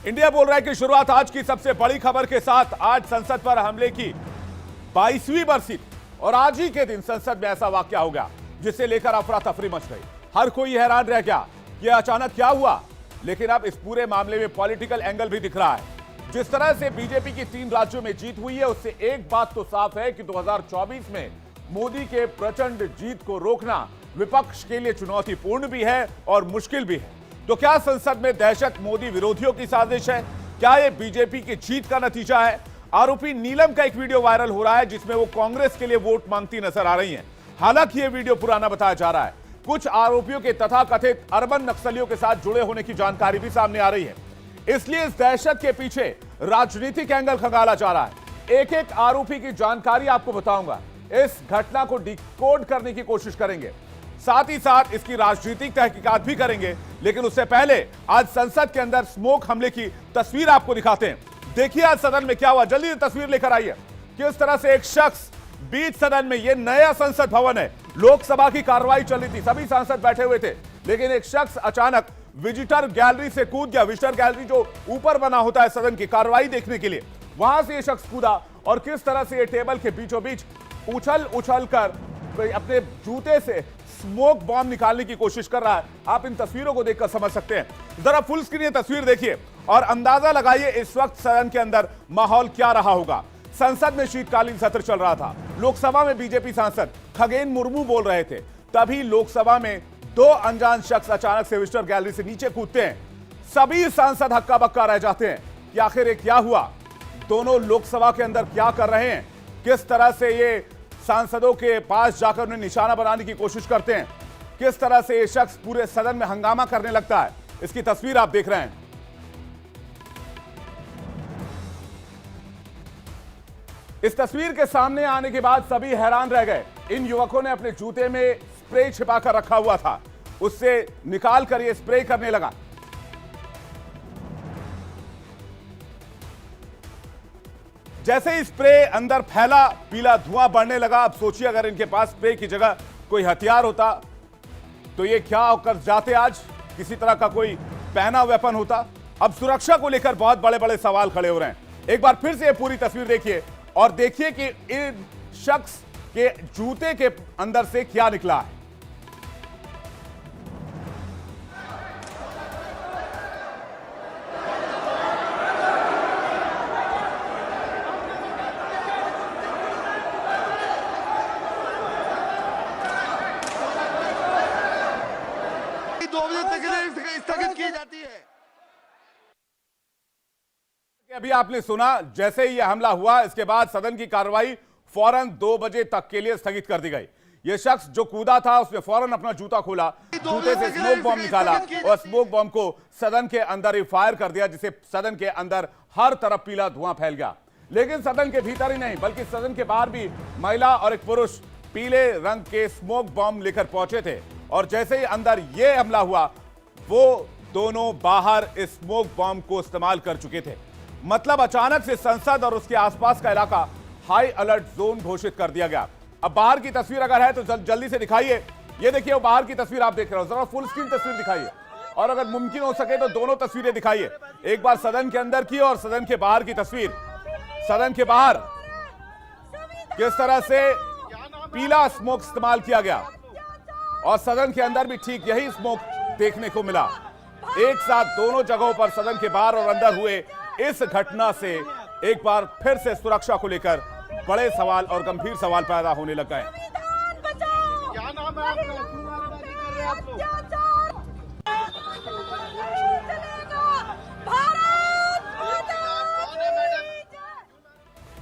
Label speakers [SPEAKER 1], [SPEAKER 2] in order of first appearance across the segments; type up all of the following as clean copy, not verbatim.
[SPEAKER 1] India बोल रहा है कि शुरुआत आज की सबसे बड़ी खबर के साथ। आज संसद पर हमले की 22वीं बरसी और आज ही के दिन संसद में ऐसा वाकया हो गया जिसे लेकर अफरा तफरी मच गई। हर कोई हैरान रह गया कि अचानक क्या हुआ, लेकिन अब इस पूरे मामले में पॉलिटिकल एंगल भी दिख रहा है। जिस तरह से बीजेपी की 3 राज्यों में जीत हुई है, उससे एक बात तो साफ है कि 2024 में मोदी के प्रचंड जीत को रोकना विपक्ष के लिए चुनौतीपूर्ण भी है और मुश्किल भी है। तो क्या संसद में दहशत मोदी विरोधियों की साजिश है? क्या यह बीजेपी की जीत का नतीजा है? आरोपी नीलम का एक वीडियो वायरल हो रहा है जिसमें वो कांग्रेस के लिए वोट मांगती नजर आ रही हैं। हालांकि यह वीडियो पुराना बताया जा रहा है। कुछ आरोपियों के तथाकथित अर्बन नक्सलियों के साथ जुड़े होने की जानकारी भी सामने आ रही है। इसलिए इस दहशत के पीछे राजनीतिक एंगल खंगाला जा रहा है। एक एक आरोपी की जानकारी आपको बताऊंगा। इस घटना को डिकोड करने की कोशिश करेंगे, साथ ही साथ इसकी राजनीतिक तहकीकात भी करेंगे। लेकिन उससे पहले आज संसद के अंदर स्मोक हमले की तस्वीर आपको दिखाते हैं। देखिए आज सदन में क्या हुआ, जल्दी तस्वीर लेकर आइए। किस तरह से एक शख्स बीच सदन में, यह नया संसद भवन है, लोकसभा की कार्रवाई चल रही थी, सभी सांसद बैठे हुए थे, लेकिन एक शख्स अचानक विजिटर गैलरी से कूद गया। विजिटर गैलरी जो ऊपर बना होता है सदन की कार्रवाई देखने के लिए, वहां से यह शख्स कूदा और किस तरह से यह टेबल के बीचों बीच उछल कर अपने जूते से स्मोक बॉम्ब निकालने की कोशिश कर रहा है। आप इन तस्वीरों को देखकर समझ सकते हैं। जरा फुल स्क्रीन ये तस्वीर देखिए और अंदाजा लगाइए इस वक्त सदन के अंदर माहौल क्या रहा होगा। संसद में शीतकालीन सत्र चल रहा था। लोकसभा में बीजेपी सांसद खगेन मुर्मू बोल रहे थे। तभी लोकसभा में 2 अनजान शख्स अचानक से विजिटर गैलरी से नीचे कूदते हैं। सभी सांसद हक्का बक्का रह जाते हैं कि आखिर ये क्या हुआ, दोनों लोकसभा के अंदर क्या कर रहे हैं, किस तरह से ये सांसदों के पास जाकर उन्हें निशाना बनाने की कोशिश करते हैं, किस तरह से ये शख्स पूरे सदन में हंगामा करने लगता है। इसकी तस्वीर आप देख रहे हैं। इस तस्वीर के सामने आने के बाद सभी हैरान रह गए। इन युवकों ने अपने जूते में स्प्रे छिपाकर रखा हुआ था, उससे निकाल कर ये स्प्रे करने लगा। जैसे ही स्प्रे अंदर फैला, पीला धुआं बढ़ने लगा। अब सोचिए अगर इनके पास स्प्रे की जगह कोई हथियार होता तो ये क्या होकर जाते, आज किसी तरह का कोई पहना वेपन होता। अब सुरक्षा को लेकर बहुत बड़े बड़े सवाल खड़े हो रहे हैं। एक बार फिर से ये पूरी तस्वीर देखिए और देखिए कि इन शख्स के जूते के अंदर से क्या निकला है।
[SPEAKER 2] स्थगित की जाती है।
[SPEAKER 1] अभी आपने सुना, जैसे ही यह हमला हुआ इसके बाद सदन की कार्रवाई फौरन 2 बजे तक के लिए स्थगित कर दी गई। यह शख्स जो कूदा था उसने फौरन अपना जूता खोला, जूते से स्मोक बॉम्ब निकाला और स्मोक बॉम्ब को सदन के अंदर ही फायर कर दिया, जिससे सदन के अंदर हर तरफ पीला धुआं फैल गया। लेकिन सदन के भीतर ही नहीं बल्कि सदन के बाहर भी महिला और एक पुरुष पीले रंग के स्मोक बॉम्ब लेकर पहुंचे थे और जैसे ही अंदर यह हमला हुआ, वो दोनों बाहर इस स्मोक बॉम्ब को इस्तेमाल कर चुके थे। मतलब अचानक से संसद और उसके आसपास का इलाका हाई अलर्ट जोन घोषित कर दिया गया। अब बाहर की तस्वीर अगर है तो जल्दी से दिखाइए। ये देखिए वो बाहर की तस्वीर आप देख रहे हो, जरा फुल स्क्रीन तस्वीर दिखाइए और अगर मुमकिन हो सके तो दोनों तस्वीरें दिखाइए। एक बार सदन के अंदर की और सदन के बाहर की तस्वीर। सदन के बाहर किस तरह से पीला स्मोक इस्तेमाल किया गया और सदन के अंदर भी ठीक यही स्मोक देखने को मिला। एक साथ दोनों जगहों पर सदन के बाहर और अंदर हुए इस घटना से एक बार फिर से सुरक्षा को लेकर बड़े सवाल और गंभीर सवाल पैदा होने लग गए।
[SPEAKER 2] क्या नाम है आपका?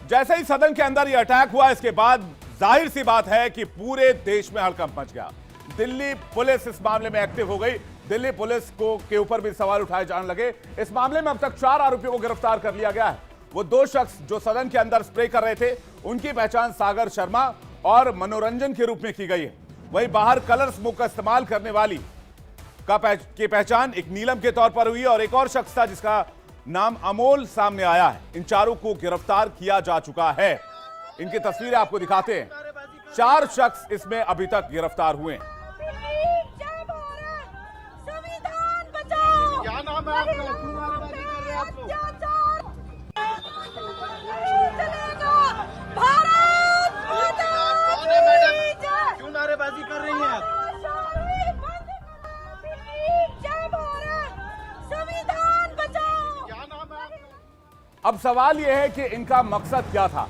[SPEAKER 1] जैसे ही सदन के अंदर यह अटैक हुआ, इसके बाद जाहिर सी बात है कि पूरे देश में हड़कंप मच गया। दिल्ली पुलिस इस मामले में एक्टिव हो गई। दिल्ली पुलिस को के ऊपर भी सवाल उठाए जाने लगे। इस मामले में अब तक 4 आरोपियों को गिरफ्तार कर लिया गया है। वो 2 शख्स जो सदन के अंदर स्प्रे कर रहे थे, उनकी पहचान सागर शर्मा और मनोरंजन के रूप में की गई है। वहीं बाहर कलर स्मोक का इस्तेमाल करने वाली की पहचान एक नीलम के तौर पर हुई और एक और शख्स था जिसका नाम अमोल सामने आया है। इन चारों को गिरफ्तार किया जा चुका है। इनकी तस्वीरें आपको दिखाते हैं। 4 शख्स इसमें अभी तक गिरफ्तार हुए हैं।
[SPEAKER 2] क्या नाम है आपका? अत्याचार नहीं चलेगा। भारत माता की जय।
[SPEAKER 3] क्यों नारेबाजी कर रही हैं आप?
[SPEAKER 2] भाषाई बंद करो प्लीज। जय भारत। संविधान बचाओ।
[SPEAKER 3] क्या नाम है आपका?
[SPEAKER 1] अब सवाल यह है कि इनका मकसद क्या था।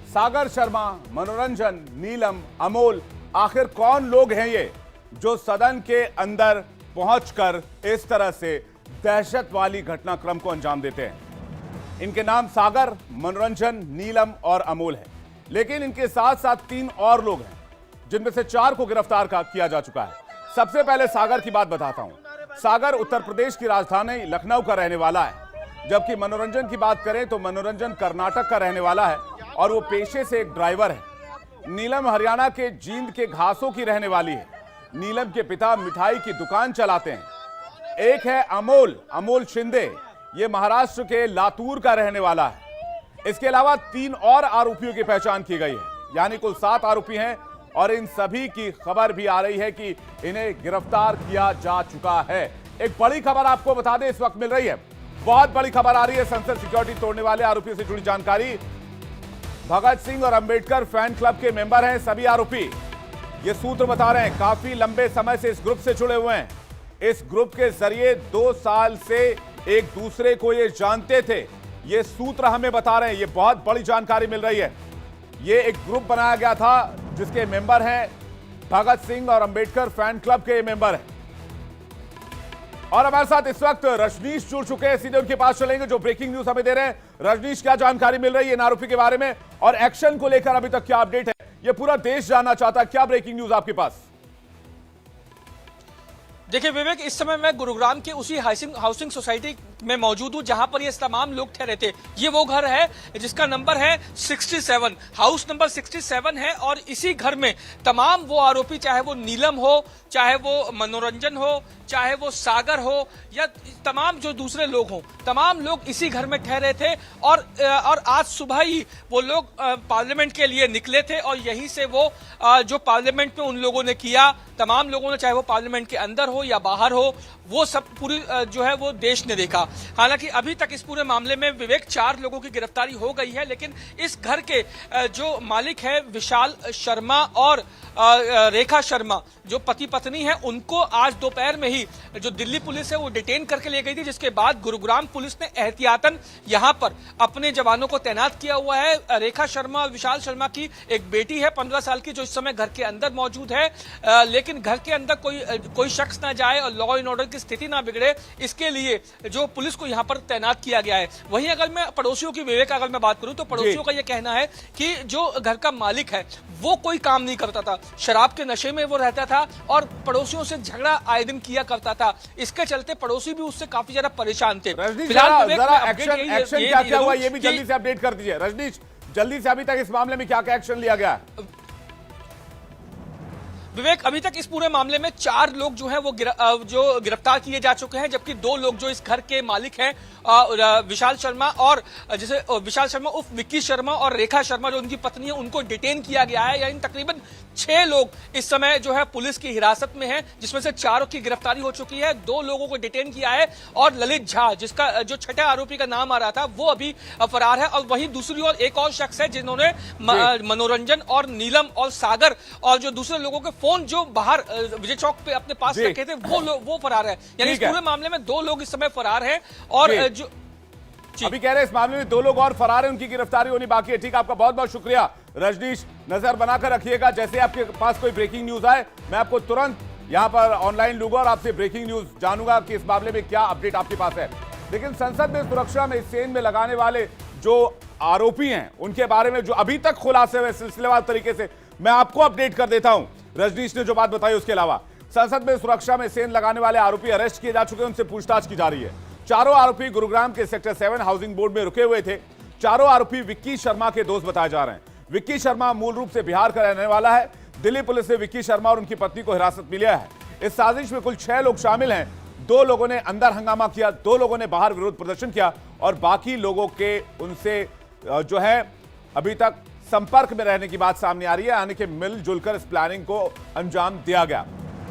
[SPEAKER 1] सागर शर्मा, मनोरंजन, नीलम, अमोल, आखिर कौन लोग हैं ये जो सदन के अंदर पहुंचकर इस तरह से दहशत वाली घटनाक्रम को अंजाम देते हैं? इनके नाम सागर, मनोरंजन, नीलम और अमोल है, लेकिन इनके साथ साथ 3 और लोग हैं जिनमें से 4 को गिरफ्तार किया जा चुका है। सबसे पहले सागर की बात बताता हूं। सागर उत्तर प्रदेश की राजधानी लखनऊ का रहने वाला है, जबकि मनोरंजन की बात करें तो मनोरंजन कर्नाटक का रहने वाला है और वो पेशे से एक ड्राइवर है। नीलम हरियाणा के जींद के घासों की रहने वाली है। नीलम के पिता मिठाई की दुकान चलाते हैं। एक है अमोल, अमोल शिंदे, ये महाराष्ट्र के लातूर का रहने वाला है। इसके अलावा 3 और आरोपियों की पहचान की गई है, यानी कुल 7 आरोपी हैं और इन सभी की खबर भी आ रही है कि इन्हें गिरफ्तार किया जा चुका है। एक बड़ी खबर आपको बता दें इस वक्त मिल रही है, बहुत बड़ी खबर आ रही है। संसद सिक्योरिटी तोड़ने वाले आरोपियों से जुड़ी जानकारी। भगत सिंह और अंबेडकर फैन क्लब के मेंबर हैं सभी आरोपी। ये सूत्र बता रहे हैं काफी लंबे समय से इस ग्रुप से जुड़े हुए हैं। इस ग्रुप के जरिए 2 साल से एक दूसरे को ये जानते थे। ये सूत्र हमें बता रहे हैं, ये बहुत बड़ी जानकारी मिल रही है। ये एक ग्रुप बनाया गया था जिसके मेंबर हैं भगत सिंह और अंबेडकर फैन क्लब के मेंबर हैं। और हमारे साथ इस वक्त रजनीश जुड़ चुके हैं, सीधे उनके पास चलेंगे जो ब्रेकिंग न्यूज हमें दे रहे हैं। रजनीश, क्या जानकारी मिल रही है इन आरोपी के बारे में और एक्शन को लेकर अभी तक क्या अपडेट है? ये पूरा देश जानना चाहता है, क्या ब्रेकिंग न्यूज आपके पास?
[SPEAKER 4] देखिए विवेक, इस समय मैं गुरुग्राम के उसी हाउसिंग सोसाइटी में मौजूद हूं जहां पर ये तमाम लोग ठहरे थे। ये वो घर है जिसका नंबर है 67, हाउस नंबर 67 है और इसी घर में तमाम वो आरोपी, चाहे वो नीलम हो, चाहे वो मनोरंजन हो, चाहे वो सागर हो या तमाम जो दूसरे लोग हों, तमाम लोग इसी घर में ठहरे थे और आज सुबह ही वो लोग पार्लियामेंट के लिए निकले थे और यहीं से वो जो पार्लियामेंट में उन लोगों ने किया, तमाम लोगों ने, चाहे वो पार्लियामेंट के अंदर हो या बाहर हो, वो सब पूरी जो है वो देश ने देखा। हालांकि अभी तक इस पूरे मामले में विवेक 4 लोगों की गिरफ्तारी हो गई है, लेकिन इस घर के जो मालिक है विशाल शर्मा और रेखा शर्मा, जो पति पत्नी है, उनको आज दोपहर में ही जो दिल्ली पुलिस है वो डिटेन करके ले गई थी, जिसके बाद गुरुग्राम पुलिस ने एहतियातन यहां पर अपने जवानों को तैनात किया हुआ है। रेखा शर्मा और विशाल शर्मा की एक बेटी है 15 साल की, जो इस समय घर के अंदर मौजूद है, लेकिन घर के अंदर कोई शख्स ना जाए और लॉ एंड ऑर्डर की स्थिति ना बिगड़े, इसके लिए जो पुलिस को यहां पर तैनात किया गया है। वहीं अगर मैं पड़ोसियों की विवेक अगर मैं बात करूं तो पड़ोसियों का यह कहना है कि जो घर का मालिक है वो कोई काम नहीं करता था, शराब के नशे में वो रहता था और पड़ोसियों से झगड़ा आए दिन किया करता था। इसके चलते पड़ोसी भी उससे काफी ज्यादा परेशान थे।
[SPEAKER 1] फिलहाल एक्शन क्या हुआ ये भी जल्दी से अपडेट कर दीजिए रजनीश, जल्दी से। अभी तक इस मामले में क्या क्या एक्शन लिया गया है?
[SPEAKER 4] विवेक, अभी तक इस पूरे मामले में 4 लोग जो हैं वो गिरफ्तार किए जा चुके हैं, जबकि 2 लोग जो इस घर के मालिक हैं विशाल शर्मा और जैसे विशाल शर्मा उर्फ विक्की शर्मा और रेखा शर्मा जो उनकी पत्नी है, उनको डिटेन किया गया है। यानी तकरीबन 6 लोग इस समय जो है पुलिस की हिरासत में हैं, जिसमें से 4 की गिरफ्तारी हो चुकी है, 2 लोगों को डिटेन किया है और ललित झा, जिसका जो छठे आरोपी का नाम आ रहा था, वो अभी फरार है। और वहीं दूसरी ओर एक और शख्स है जिन्होंने मनोरंजन और नीलम और सागर और जो दूसरे लोगों के फोन जो बाहर विजय चौक पे अपने पास रखे थे वो फरार है। यानी इस पूरे मामले में 2 लोग इस समय फरार हैं और जो
[SPEAKER 1] अभी कह रहे हैं इस मामले में 2 लोग और फरार हैं, उनकी गिरफ्तारी होनी बाकी है। ठीक, आपका बहुत बहुत शुक्रिया रजनीश। नजर बनाकर रखिएगा, जैसे आपके पास कोई ब्रेकिंग न्यूज आए मैं आपको तुरंत यहां पर ऑनलाइन लूंगा और आपसे ब्रेकिंग न्यूज जानूंगा कि इस मामले में क्या अपडेट आपके पास है। लेकिन संसद में सुरक्षा में सेंध में लगाने वाले जो आरोपी हैं उनके बारे में जो अभी तक खुलासे हुए सिलसिलेवार तरीके से मैं आपको अपडेट कर देता हूं। रजनीश ने जो बात बताई उसके अलावा संसद में सुरक्षा में सेंध लगाने वाले आरोपी अरेस्ट किए जा चुके हैं, उनसे पूछताछ की जा रही है। 4 आरोपी गुरुग्राम के सेक्टर 7 हाउसिंग बोर्ड में रुके हुए थे। 4 आरोपी विक्की शर्मा के दोस्त बताए जा रहे हैं। विक्की शर्मा मूल रूप से बिहार का रहने वाला है। दिल्ली पुलिस ने विक्की शर्मा और उनकी पत्नी को हिरासत में लिया है। इस साजिश में कुल 6 लोग शामिल हैं। 2 लोगों ने अंदर हंगामा किया, 2 लोगों ने बाहर विरोध प्रदर्शन किया और बाकी लोगों के उनसे जो है अभी तक संपर्क में रहने की बात सामने आ रही है, यानी कि मिलजुल कर इस प्लानिंग को अंजाम दिया गया।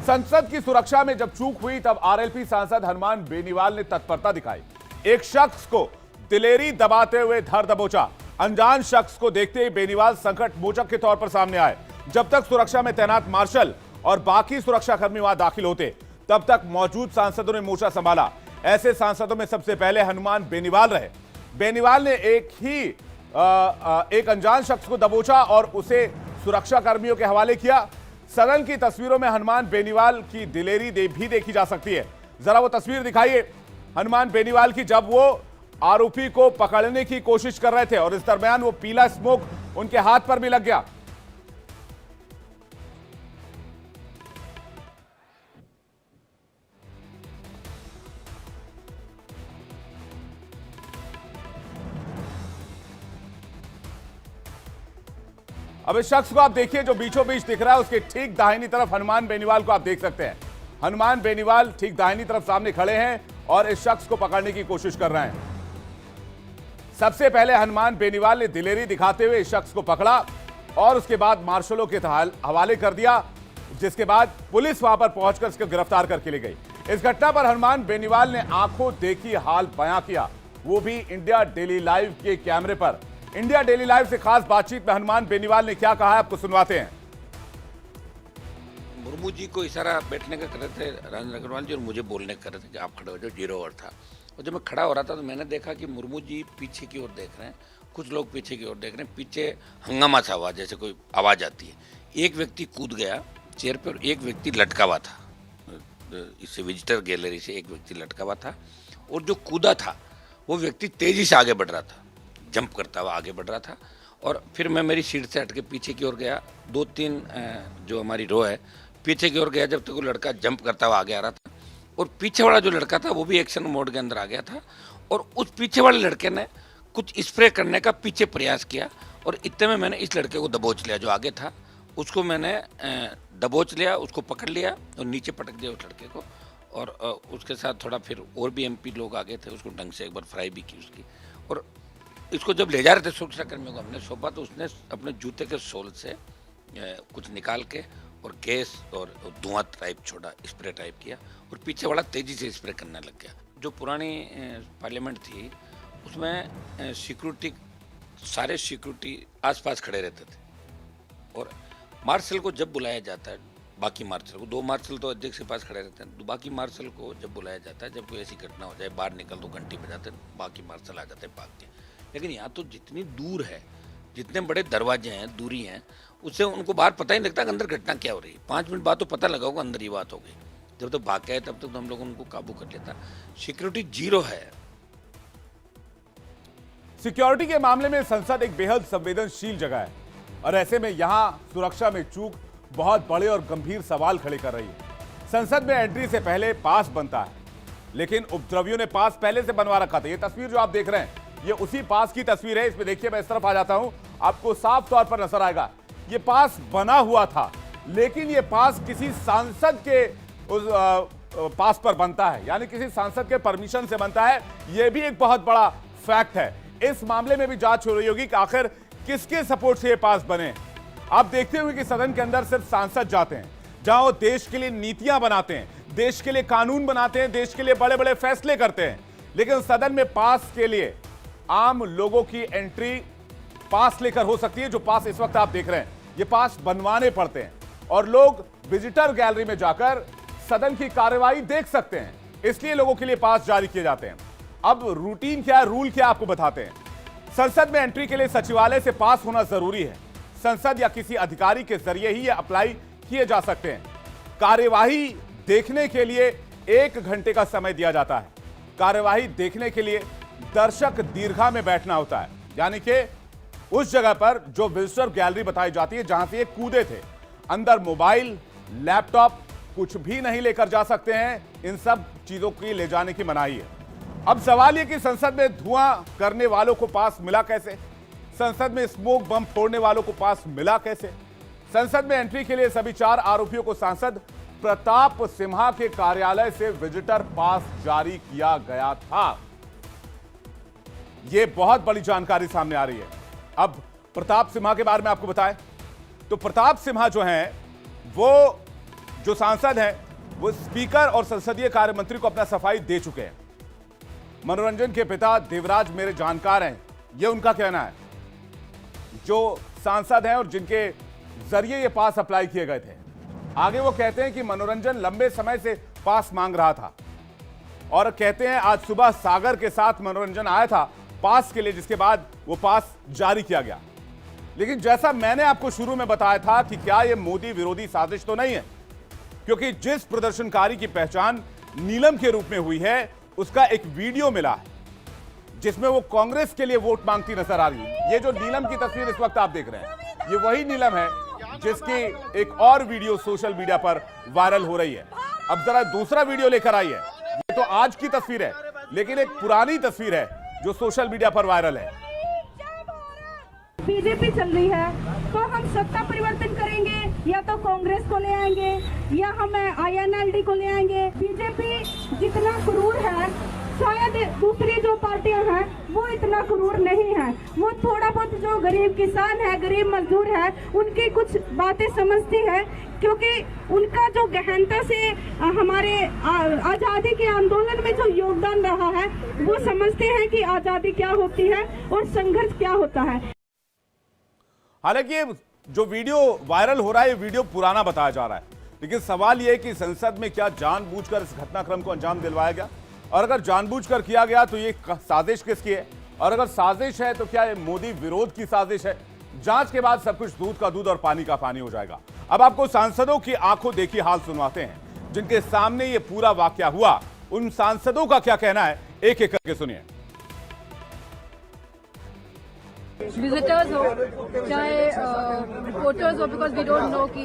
[SPEAKER 1] संसद की सुरक्षा में जब चूक हुई तब आरएलपी सांसद हनुमान बेनीवाल ने तत्परता दिखाई। एक शख्स को दिलेरी दबाते हुए धर दबोचा। अनजान शख्स को देखते ही बेनीवाल संकट मोचक के तौर पर सामने आए। जब तक सुरक्षा में तैनात मार्शल और बाकी सुरक्षाकर्मी वहां दाखिल होते, तब तक मौजूद सांसदों ने मोर्चा संभाला। ऐसे सांसदों में सबसे पहले हनुमान बेनीवाल रहे। बेनीवाल ने एक अनजान शख्स को दबोचा और उसे सुरक्षा कर्मियों के हवाले किया। सदन की तस्वीरों में हनुमान बेनीवाल की दिलेरी भी देखी जा सकती है। जरा वो तस्वीर दिखाइए हनुमान बेनीवाल की, जब वो आरोपी को पकड़ने की कोशिश कर रहे थे और इस दरमियान वो पीला स्मोक उनके हाथ पर भी लग गया। अब इस शख्स को आप देखिए जो बीचों बीच दिख रहा है, उसके ठीक दाहिनी तरफ हनुमान बेनीवाल को आप देख सकते हैं। हनुमान बेनीवाल ठीक दाहिनी तरफ सामने खड़े हैं और इस शख्स को पकड़ने की कोशिश कर रहे हैं। सबसे पहले हनुमान बेनीवाल ने दिलेरी दिखाते हुए इस शख्स को पकड़ा और उसके बाद मार्शलों के हवाले कर दिया, जिसके बाद पुलिस वहां पर पहुंचकर इसको गिरफ्तार करके ले गई। इस घटना पर हनुमान बेनीवाल ने आंखों देखी हाल बयां किया, वो भी इंडिया डेली लाइव के कैमरे पर। इंडिया डेली लाइव से खास बातचीत में हनुमान बेनीवाल ने क्या कहा है, आपको सुनवाते हैं।
[SPEAKER 5] मुर्मू जी को इशारा बैठने का कर रहे थे राजेंद्र अग्रवाल जी, और मुझे बोलने का कर रहे थे कि आप खड़े हो जाओ, 0 ओवर था। और जब मैं खड़ा हो रहा था तो मैंने देखा कि मुर्मू जी पीछे की ओर देख रहे हैं, कुछ लोग पीछे की ओर देख रहे हैं। पीछे हंगामा सा हुआ, जैसे कोई आवाज़ आती है। एक व्यक्ति कूद गया चेयर पर और एक व्यक्ति लटका हुआ था। इससे विजिटर गैलरी से एक व्यक्ति लटका हुआ था और जो कूदा था वो व्यक्ति तेज़ी से आगे बढ़ रहा था, जंप करता हुआ आगे बढ़ रहा था। और फिर मैं मेरी सीट से हट के पीछे की ओर गया, 2-3 जो हमारी रो है पीछे की ओर गया, जब तक वो लड़का जंप करता हुआ आगे आ रहा था। और पीछे वाला जो लड़का था वो भी एक्शन मोड के अंदर आ गया था और उस पीछे वाले लड़के ने कुछ स्प्रे करने का पीछे प्रयास किया और इतने में मैंने इस लड़के को दबोच लिया। जो आगे था उसको मैंने दबोच लिया, उसको पकड़ लिया और नीचे पटक दिया उस लड़के को। और उसके साथ थोड़ा फिर और भी MP लोग आगे थे, उसको ढंग से एक बार फ्राई भी की उसकी। और इसको जब ले जा रहे थे सुरक्षा कर्मियों को हमने सौंपा तो उसने अपने जूते के सोल से कुछ निकाल के और गैस और धुआं टाइप छोड़ा, स्प्रे टाइप किया और पीछे वाला तेजी से स्प्रे करने लग गया। जो पुरानी पार्लियामेंट थी उसमें सिक्योरिटी, सारे सिक्योरिटी आसपास खड़े रहते थे और मार्शल को जब बुलाया जाता है, बाकी मार्शल को, 2 मार्शल तो अध्यक्ष के पास खड़े रहते हैं, बाकी मार्शल को जब बुलाया जाता है, जब कोई ऐसी घटना हो जाए, बाहर निकल तो घंटी बजाते हैं, बाकी मार्शल आ जाते हैं भाग के। लेकिन यहाँ तो जितनी दूर है, जितने बड़े दरवाजे हैं, दूरी हैं, उससे उनको बाहर पता ही नहीं लगता कि अंदर घटना क्या हो रही है। 5 मिनट बाद तो पता लगा होगा अंदर ये बात हो गई। जब तक भाग के आए तब तक तो हम लोग उनको काबू कर लेता। सिक्योरिटी 0 है।
[SPEAKER 1] सिक्योरिटी के मामले में संसद एक बेहद संवेदनशील जगह है और ऐसे में यहां सुरक्षा में चूक बहुत बड़े और गंभीर सवाल खड़े कर रही है। संसद में एंट्री से पहले पास बनता है, लेकिन उपद्रवियों ने पास पहले से बनवा रखा था। ये तस्वीर जो आप देख रहे हैं ये उसी पास की तस्वीर है। इसमें देखिए, मैं इस तरफ आ जाता हूं, आपको साफ तौर पर नजर आएगा ये पास बना हुआ था, लेकिन ये पास किसी सांसद के उस पास पर बनता है, यानी किसी सांसद के परमिशन से बनता है। यह भी एक बहुत बड़ा फैक्ट है। इस मामले में भी जांच हो रही होगी कि आखिर किसके सपोर्ट से ये पास बने। आप देखते हुए कि सदन के अंदर सिर्फ सांसद जाते हैं, जहां वो देश के लिए नीतियां बनाते हैं, देश के लिए कानून बनाते हैं, देश के लिए बड़े बड़े फैसले करते हैं, लेकिन सदन में पास के लिए आम लोगों की एंट्री पास लेकर हो सकती है। जो पास इस वक्त आप देख रहे हैं ये पास बनवाने पड़ते हैं और लोग विजिटर गैलरी में जाकर सदन की कार्यवाही देख सकते हैं, इसलिए लोगों के लिए पास जारी किए जाते हैं। अब रूटीन क्या है, रूल क्या, आपको बताते हैं। संसद में एंट्री के लिए सचिवालय से पास होना जरूरी है। संसद या किसी अधिकारी के जरिए ही ये अप्लाई किए जा सकते हैं। कार्यवाही देखने के लिए 1 घंटे का समय दिया जाता है। कार्यवाही देखने के लिए दर्शक दीर्घा में बैठना होता है, यानी कि उस जगह पर जो विजिटर गैलरी बताई जाती है जहां से ये कूदे थे। अंदर मोबाइल, लैपटॉप कुछ भी नहीं लेकर जा सकते हैं। इन सब चीजों की ले जाने की मनाही है। अब सवाल यह कि संसद में धुआं करने वालों को पास मिला कैसे, संसद में स्मोक बम फोड़ने वालों को पास मिला कैसे। संसद में एंट्री के लिए सभी 4 आरोपियों को सांसद प्रताप सिम्हा के कार्यालय से विजिटर पास जारी किया गया था। यह बहुत बड़ी जानकारी सामने आ रही है। अब प्रताप सिम्हा के बारे में आपको बताएं तो प्रताप सिम्हा जो हैं, वो जो सांसद हैं, वो स्पीकर और संसदीय कार्य मंत्री को अपना सफाई दे चुके हैं। मनोरंजन के पिता देवराज मेरे जानकार हैं, ये उनका कहना है, जो सांसद हैं और जिनके जरिए ये पास अप्लाई किए गए थे। आगे वो कहते हैं कि मनोरंजन लंबे समय से पास मांग रहा था और कहते हैं आज सुबह सागर के साथ मनोरंजन आया था पास के लिए, जिसके बाद वो पास जारी किया गया। लेकिन जैसा मैंने आपको शुरू में बताया था कि क्या ये मोदी विरोधी साजिश तो नहीं है, क्योंकि जिस प्रदर्शनकारी की पहचान नीलम के रूप में हुई है उसका एक वीडियो मिला है जिसमें वो कांग्रेस के लिए वोट मांगती नजर आ रही है। ये जो नीलम की तस्वीर इस वक्त आप देख रहे हैं, ये वही नीलम है जिसकी एक और वीडियो सोशल मीडिया पर वायरल हो रही है। अब जरा दूसरा वीडियो लेकर आई है। ये तो आज की तस्वीर है, लेकिन एक पुरानी तस्वीर है जो सोशल मीडिया पर वायरल है।
[SPEAKER 2] बीजेपी चल रही है तो हम सत्ता परिवर्तन करेंगे, या तो कांग्रेस को ले आएंगे या हम INLD को ले आएंगे। बीजेपी जितना क्रूर है शायद दूसरी जो पार्टियां हैं वो इतना क्रूर नहीं है। वो थोड़ा बहुत जो गरीब किसान है, गरीब मजदूर है, उनकी कुछ बातें समझती है, क्योंकि उनका जो गहनता से हमारे आजादी के आंदोलन में जो योगदान रहा है वो समझते हैं कि आजादी क्या होती है और संघर्ष क्या होता है।
[SPEAKER 1] हालांकि जो वीडियो वायरल हो रहा है, ये वीडियो पुराना बताया जा रहा है, लेकिन सवाल यह है कि संसद में क्या जानबूझकर इस घटनाक्रम को अंजाम दिलवाया गया, और अगर जानबूझकर किया गया तो ये साजिश किसकी है, और अगर साजिश है तो क्या ये मोदी विरोध की साजिश है। जांच के बाद सब कुछ दूध का दूध और पानी का पानी हो जाएगा। अब आपको सांसदों की आंखों देखी हाल सुनवाते हैं जिनके सामने ये पूरा वाकया हुआ। उन सांसदों का क्या कहना है, एक एक करके सुनिए।
[SPEAKER 6] विजिटर्स हो चाहे रिपोर्टर्स हो, बिकॉज वी डोंट नो कि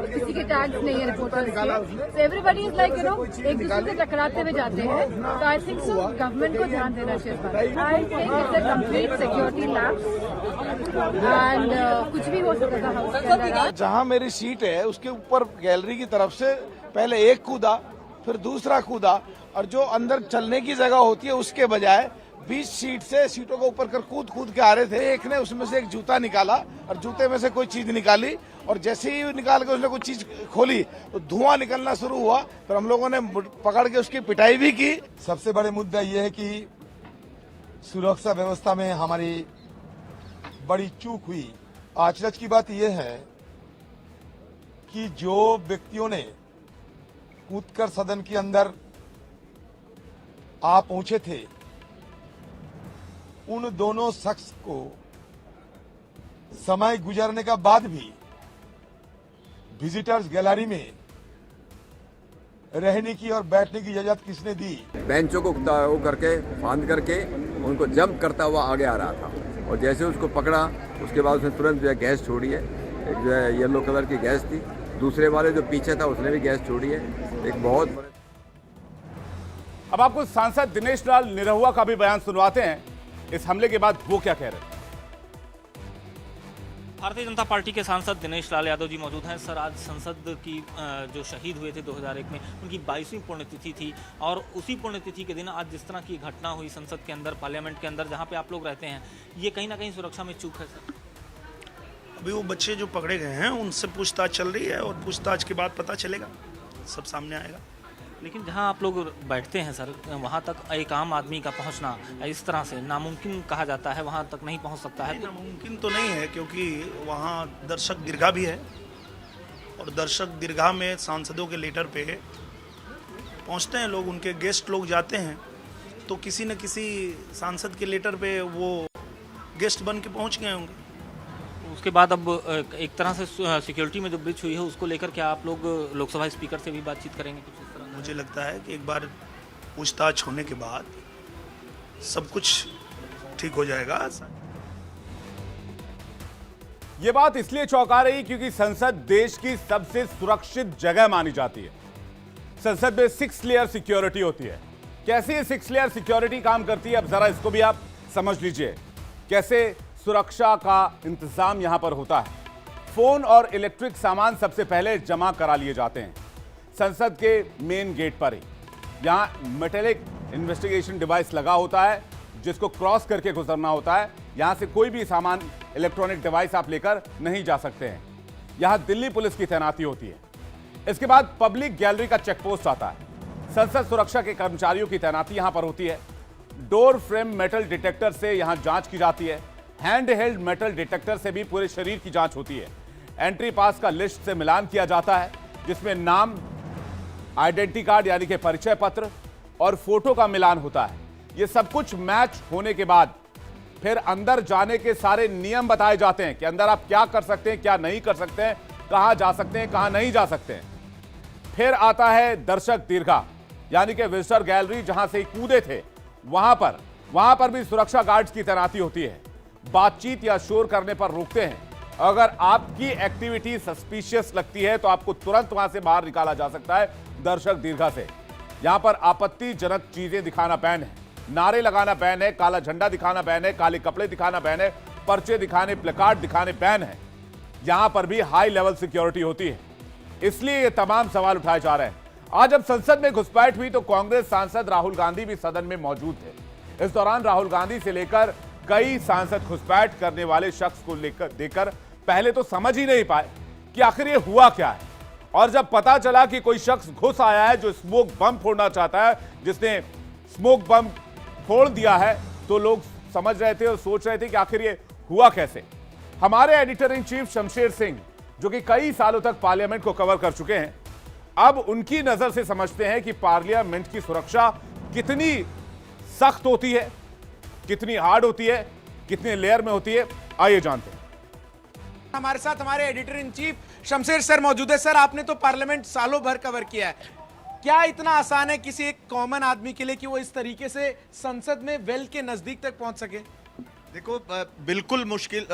[SPEAKER 6] किसी के टैग्स नहीं है रिपोर्टर्स के, सो एवरीबडी इज लाइक एक दूसरे से टकराते हुए जाते हैं। तो आई थिंक सो गवर्नमेंट को ध्यान देना चाहिए। I think it's a complete security lapse and कुछ भी हो सकता है हाउस के अंदर।
[SPEAKER 7] जहां मेरी सीट है उसके ऊपर गैलरी की तरफ से पहले एक कूदा, फिर दूसरा कूदा, और जो अंदर चलने की जगह होती है उसके बजाय 20 सीट से सीटों को ऊपर कर कूद के आ रहे थे। एक ने उसमें से एक जूता निकाला और जूते में से कोई चीज निकाली, और जैसे ही निकाल के उसने कोई चीज खोली तो धुआं निकलना शुरू हुआ। फिर हम लोगों ने पकड़ के उसकी पिटाई भी की।
[SPEAKER 8] सबसे बड़े मुद्दा ये है कि सुरक्षा व्यवस्था में हमारी बड़ी चूक हुई। अचरज की बात यह है कि जो व्यक्तियों ने कूदकर सदन के अंदर आ पहुंचे थे, उन दोनों शख्स को समय गुजरने का बाद भी विजिटर्स गैलरी में रहने की और बैठने की इजाजत किसने दी?
[SPEAKER 9] बेंचों को करके फांद करके उनको जंप करता हुआ आगे आ रहा था, और जैसे उसको पकड़ा उसके बाद उसने तुरंत जो है गैस छोड़ी है। एक जो है येलो कलर की गैस थी, दूसरे वाले जो पीछे था उसने भी गैस छोड़ी है। एक बहुत बड़े।
[SPEAKER 1] अब आपको सांसद दिनेश लाल निरहुआ का भी बयान सुनवाते हैं इस हमले के बाद वो क्या कह रहे हैं।
[SPEAKER 10] भारतीय जनता पार्टी के सांसद दिनेश लाल यादव जी मौजूद हैं। सर, आज संसद की जो शहीद हुए थे 2001 में, उनकी 22वीं पुण्यतिथि थी, और उसी पुण्यतिथि के दिन आज जिस तरह की घटना हुई संसद के अंदर, पार्लियामेंट के अंदर जहां पे आप लोग रहते हैं, ये कहीं ना कहीं सुरक्षा में चूक है सर?
[SPEAKER 11] अभी वो बच्चे जो पकड़े गए हैं उनसे पूछताछ चल रही है, और पूछताछ के बाद पता चलेगा, सब सामने आएगा।
[SPEAKER 10] लेकिन जहां आप लोग बैठते हैं सर, वहां तक एक आम आदमी का पहुंचना इस तरह से नामुमकिन कहा जाता है, वहां तक नहीं पहुंच सकता है?
[SPEAKER 11] नामुमकिन तो नहीं है, क्योंकि वहां दर्शक दीर्घा भी है, और दर्शक दीर्घा में सांसदों के लेटर पे पहुंचते हैं लोग, उनके गेस्ट लोग जाते हैं, तो किसी न किसी सांसद के लेटर पे वो गेस्ट बन के पहुंच गए होंगे।
[SPEAKER 10] उसके बाद अब एक तरह से सिक्योरिटी में जो ब्रीच हुई है उसको लेकर क्या आप लोग लोकसभा स्पीकर से भी बातचीत करेंगे कुछ इस तरह?
[SPEAKER 11] मुझे लगता है कि एक बार पूछताछ होने के बाद सब कुछ ठीक हो जाएगा।
[SPEAKER 1] यह बात इसलिए चौंका रही क्योंकि संसद देश की सबसे सुरक्षित जगह मानी जाती है। संसद में 6 लेयर सिक्योरिटी होती है। कैसे ये 6 लेयर सिक्योरिटी काम करती है, अब जरा इसको भी आप समझ लीजिए। कैसे सुरक्षा का इंतजाम यहां पर होता है। फोन और इलेक्ट्रिक सामान सबसे पहले जमा करा लिए जाते हैं संसद के मेन गेट पर ही। यहां मेटेलिक इन्वेस्टिगेशन डिवाइस लगा होता है जिसको क्रॉस करके गुजरना होता है। यहां से कोई भी सामान, इलेक्ट्रॉनिक डिवाइस आप लेकर नहीं जा सकते हैं। यहां दिल्ली पुलिस की तैनाती होती है। इसके बाद पब्लिक गैलरी का चेक पोस्ट आता है। संसद सुरक्षा के कर्मचारियों की तैनाती यहां पर होती है। डोर फ्रेम मेटल डिटेक्टर से यहां जांच की जाती है। हैंड हेल्ड मेटल डिटेक्टर से भी पूरे शरीर की जांच होती है। एंट्री पास का लिस्ट से मिलान किया जाता है, जिसमें नाम, आइडेंटिटी कार्ड यानी कि परिचय पत्र और फोटो का मिलान होता है। यह सब कुछ मैच होने के बाद फिर अंदर जाने के सारे नियम बताए जाते हैं कि अंदर आप क्या कर सकते हैं, क्या नहीं कर सकते हैं, कहां जा सकते हैं, कहां नहीं जा सकते हैं। फिर आता है दर्शक दीर्घा यानी कि विजिटर गैलरी, जहां से कूदे थे वहां पर भी सुरक्षा गार्ड्स की तैनाती होती है। बातचीत या शोर करने पर रोकते हैं। अगर आपकी एक्टिविटी सस्पिशियस लगती है तो आपको तुरंत वहां से बाहर निकाला जा सकता है दर्शक दीर्घा से। यहां पर आपत्तिजनक चीजें दिखाना बैन है, नारे लगाना बैन है, काला झंडा दिखाना बैन है, काले कपड़े दिखाना बैन है, पर्चे दिखाने, प्लेकार्ड दिखाने बैन है। यहां पर भी हाई लेवल सिक्योरिटी होती है। इसलिए ये तमाम सवाल उठाए जा रहे हैं। आज जब संसद में घुसपैठ हुई तो कांग्रेस सांसद राहुल गांधी भी सदन में मौजूद थे। इस दौरान राहुल गांधी से लेकर कई सांसद घुसपैठ करने वाले शख्स को देखकर पहले तो समझ ही नहीं पाए कि आखिर ये हुआ क्या है। और जब पता चला कि कोई शख्स घुस आया है जो स्मोक बम फोड़ना चाहता है, जिसने स्मोक बम फोड़ दिया है, तो लोग समझ रहे थे और सोच रहे थे कि आखिर ये हुआ कैसे। हमारे editor in chief Shamsher Singh, जो कि कई सालों तक पार्लियामेंट को कवर कर चुके हैं, अब उनकी नजर से समझते हैं कि पार्लियामेंट की सुरक्षा कितनी सख्त होती है, कितनी हार्ड होती है, कितने लेयर में होती है। आइए जानते हैं।
[SPEAKER 3] हमारे साथ हमारे editor in chief Shamsher sir मौजूद है। सर, आपने तो पार्लियामेंट सालों भर कवर किया है, क्या इतना आसान है किसी एक कॉमन आदमी के लिए कि वो इस तरीके से संसद में वेल के नजदीक तक पहुंच सके?
[SPEAKER 12] देखो, बिल्कुल मुश्किल,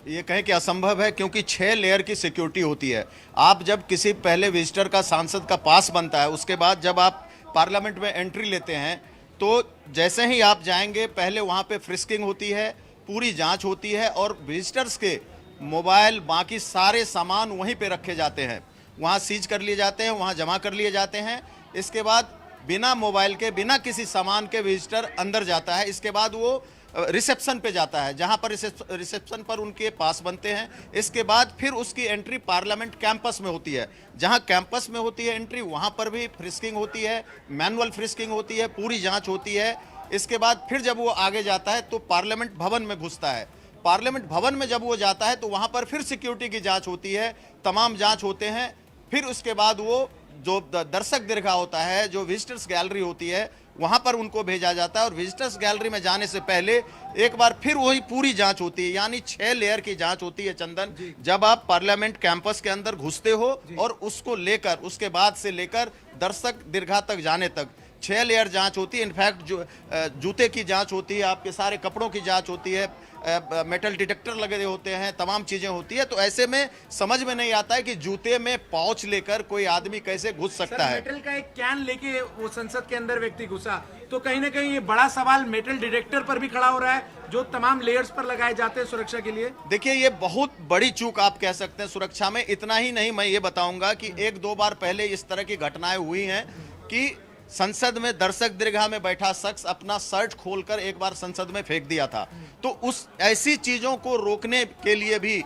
[SPEAKER 12] ये कहें कि असंभव है, क्योंकि 6 लेयर की सिक्योरिटी होती है। आप जब किसी पहले विजिटर का सांसद का पास बनता है, उसके बाद जब आप पार्लियामेंट में एंट्री लेते हैं तो जैसे ही आप जाएंगे पहले वहाँ पे फ्रिस्किंग होती है, पूरी जांच होती है और विजिटर्स के मोबाइल, बाकी सारे सामान वहीं पे रखे जाते हैं, वहाँ सीज कर लिए जाते हैं, वहाँ जमा कर लिए जाते हैं। इसके बाद बिना मोबाइल के, बिना किसी सामान के विजिटर अंदर जाता है। इसके बाद वो रिसेप्शन पे जाता है, जहां पर रिसेप्शन पर उनके पास बनते हैं। इसके बाद फिर उसकी एंट्री पार्लियामेंट कैंपस में होती है। जहां कैंपस में होती है एंट्री, वहां पर भी फ्रिस्किंग होती है, मैनुअल फ्रिस्किंग होती है, पूरी जांच होती है। इसके बाद फिर जब वो आगे जाता है तो पार्लियामेंट भवन में घुसता है। पार्लियामेंट भवन में जब वो जाता है तो वहां पर फिर सिक्योरिटी की जांच होती है, तमाम जांच होते हैं। फिर उसके बाद वो जो दर्शक दीर्घा होता है, जो विजिटर्स गैलरी होती है, वहां पर उनको भेजा जाता है। और विजिटर्स गैलरी में जाने से पहले एक बार फिर वही पूरी जांच होती है, यानी 6 लेयर की जांच होती है चंदन, जब आप पार्लियामेंट कैंपस के अंदर घुसते हो और उसको लेकर, उसके बाद से लेकर दर्शक दीर्घा तक जाने तक 6 लेयर जांच होती है। इनफैक्ट जो जूते की जांच होती है, आपके सारे कपड़ों की जांच होती है, मेटल डिटेक्टर लगे होते हैं, तमाम चीजें होती है। तो ऐसे में समझ में नहीं आता है कि जूते में पाउच लेकर कोई आदमी कैसे घुस सकता है।
[SPEAKER 3] मेटल का एक कैन लेके वो संसद के अंदर व्यक्ति घुसा, तो कहीं ना कहीं ये बड़ा सवाल मेटल डिटेक्टर पर भी खड़ा हो रहा है, जो तमाम लेयर्स पर लगाए जाते हैं सुरक्षा के लिए।
[SPEAKER 12] देखिए, ये बहुत बड़ी चूक आप कह सकते हैं सुरक्षा में। इतना ही नहीं, मैं ये बताऊंगा कि 1-2 बार पहले इस तरह की घटनाएं हुई हैं कि संसद में दर्शक दीर्घा में बैठा शख्स अपना शर्ट खोलकर एक बार संसद में फेंक दिया था। तो उस ऐसी चीजों को रोकने के लिए भी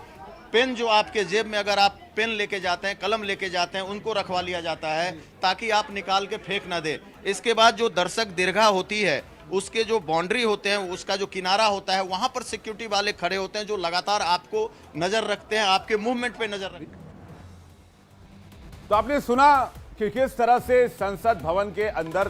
[SPEAKER 12] पेन, जो आपके जेब में अगर आप पेन लेके जाते हैं, कलम लेके जाते हैं, उनको रखवा लिया जाता है ताकि आप निकाल के फेंक ना दे। इसके बाद जो दर्शक दीर्घा होती है, उसके जो बाउंड्री होते हैं, उसका जो किनारा होता है, वहां पर सिक्योरिटी वाले खड़े होते हैं जो लगातार आपको नजर रखते हैं, आपके मूवमेंट पे नजर रखते हैं।
[SPEAKER 1] तो आपने सुना कि किस तरह से संसद भवन के अंदर